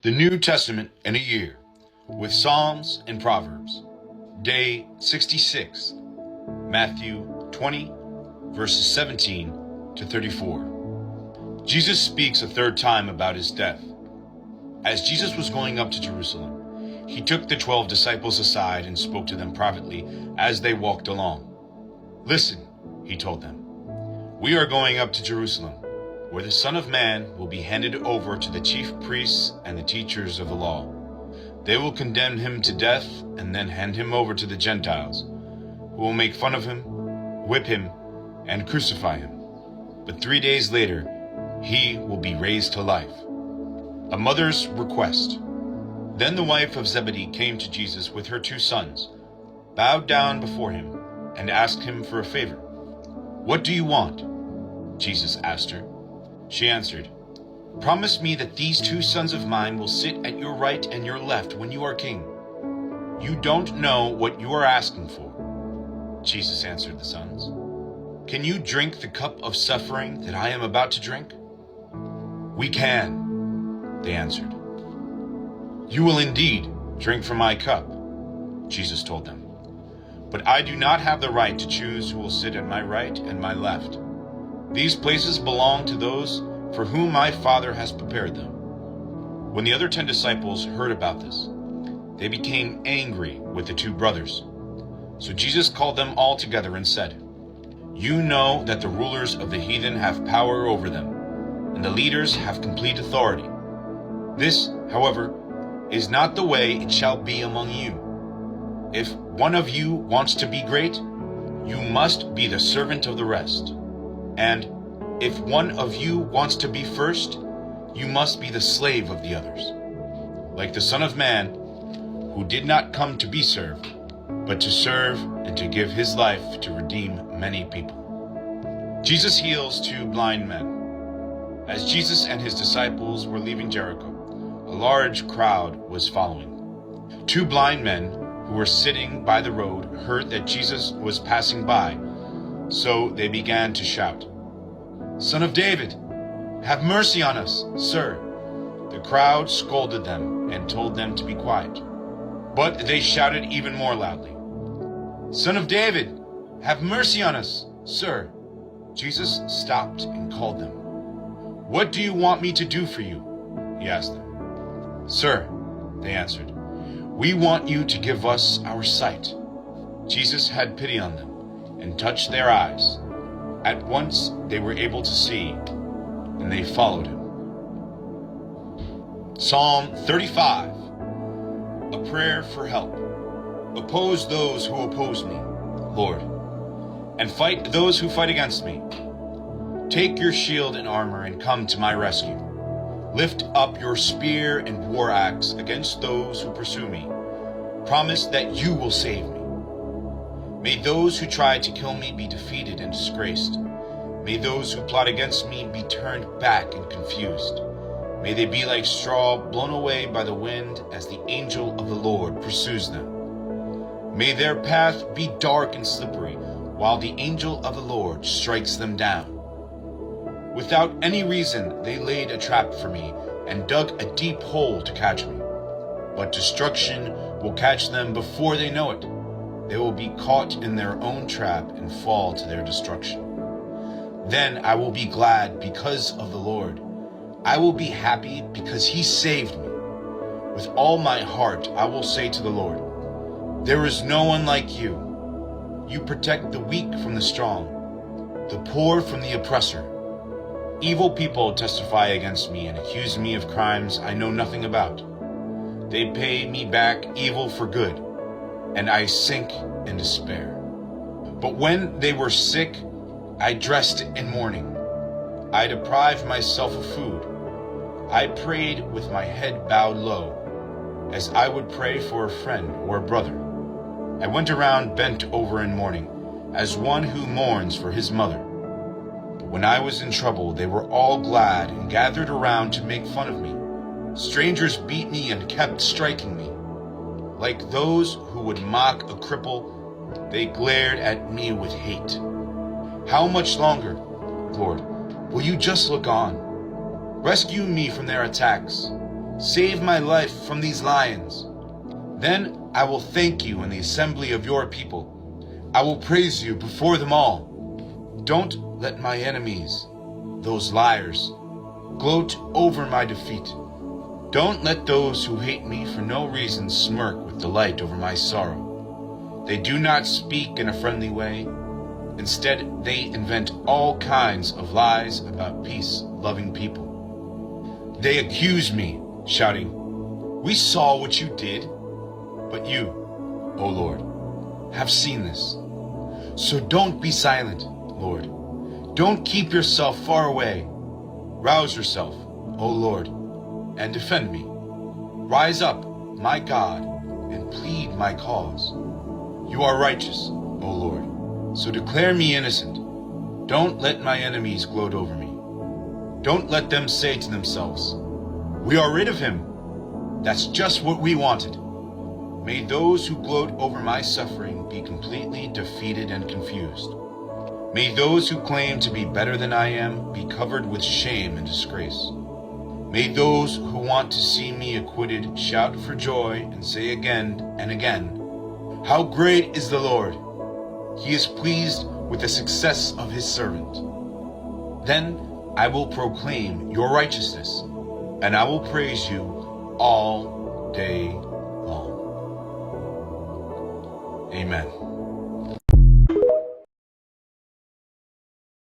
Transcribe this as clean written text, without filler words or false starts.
The New Testament in a year, with Psalms and Proverbs. Day 66, Matthew 20, verses 17 to 34. Jesus speaks a third time about his death. As Jesus was going up to Jerusalem, he took the 12 disciples aside and spoke to them privately as they walked along. "Listen," he told them, "we are going up to Jerusalem, where the Son of Man will be handed over to the chief priests and the teachers of the law. They will condemn him to death and then hand him over to the Gentiles, who will make fun of him, whip him, and crucify him. But 3 days later, he will be raised to life." A mother's request. Then the wife of Zebedee came to Jesus with her 2 sons, bowed down before him, and asked him for a favor. "What do you want?" Jesus asked her. She answered, "Promise me that these 2 sons of mine will sit at your right and your left when you are king." "You don't know what you are asking for," Jesus answered the sons. "Can you drink the cup of suffering that I am about to drink?" "We can," they answered. "You will indeed drink from my cup," Jesus told them. "But I do not have the right to choose who will sit at my right and my left. These places belong to those for whom my Father has prepared them." When the other 10 disciples heard about this, they became angry with the 2 brothers. So Jesus called them all together and said, "You know that the rulers of the heathen have power over them, and the leaders have complete authority. This, however, is not the way it shall be among you. If one of you wants to be great, you must be the servant of the rest. And if one of you wants to be first, you must be the slave of the others. Like the Son of Man, who did not come to be served, but to serve and to give his life to redeem many people." Jesus heals 2 blind men. As Jesus and his disciples were leaving Jericho, a large crowd was following. 2 blind men who were sitting by the road heard that Jesus was passing by, so they began to shout, "Son of David, have mercy on us, sir." The crowd scolded them and told them to be quiet. But they shouted even more loudly, "Son of David, have mercy on us, sir." Jesus stopped and called them. "What do you want me to do for you?" he asked them. "Sir," they answered, "we want you to give us our sight." Jesus had pity on them and touched their eyes. At once they were able to see, and they followed him. Psalm 35. A prayer for help. Oppose those who oppose me, Lord, and fight those who fight against me. Take your shield and armor and come to my rescue. Lift up your spear and war axe against those who pursue me. Promise that you will save me. May those who try to kill me be defeated and disgraced. May those who plot against me be turned back and confused. May they be like straw blown away by the wind as the angel of the Lord pursues them. May their path be dark and slippery while the angel of the Lord strikes them down. Without any reason, they laid a trap for me and dug a deep hole to catch me. But destruction will catch them before they know it. They will be caught in their own trap and fall to their destruction. Then I will be glad because of the Lord. I will be happy because he saved me. With all my heart I will say to the Lord, "There is no one like you. You protect the weak from the strong, the poor from the oppressor." Evil people testify against me and accuse me of crimes I know nothing about. They pay me back evil for good, and I sink in despair. But when they were sick, I dressed in mourning. I deprived myself of food. I prayed with my head bowed low, as I would pray for a friend or a brother. I went around bent over in mourning, as one who mourns for his mother. But when I was in trouble, they were all glad and gathered around to make fun of me. Strangers beat me and kept striking me. Like those who would mock a cripple, they glared at me with hate. How much longer, Lord, will you just look on? Rescue me from their attacks. Save my life from these lions. Then I will thank you in the assembly of your people. I will praise you before them all. Don't let my enemies, those liars, gloat over my defeat. Don't let those who hate me for no reason smirk with delight over my sorrow. They do not speak in a friendly way. Instead, they invent all kinds of lies about peace-loving people. They accuse me, shouting, "We saw what you did." But you, O Lord, have seen this. So don't be silent, Lord. Don't keep yourself far away. Rouse yourself, O Lord, and defend me. Rise up, my God, and plead my cause. You are righteous, O Lord, so declare me innocent. Don't let my enemies gloat over me. Don't let them say to themselves, "We are rid of him. That's just what we wanted." May those who gloat over my suffering be completely defeated and confused. May those who claim to be better than I am be covered with shame and disgrace. May those who want to see me acquitted shout for joy and say again and again, "How great is the Lord! He is pleased with the success of his servant." Then I will proclaim your righteousness, and I will praise you all day long. Amen.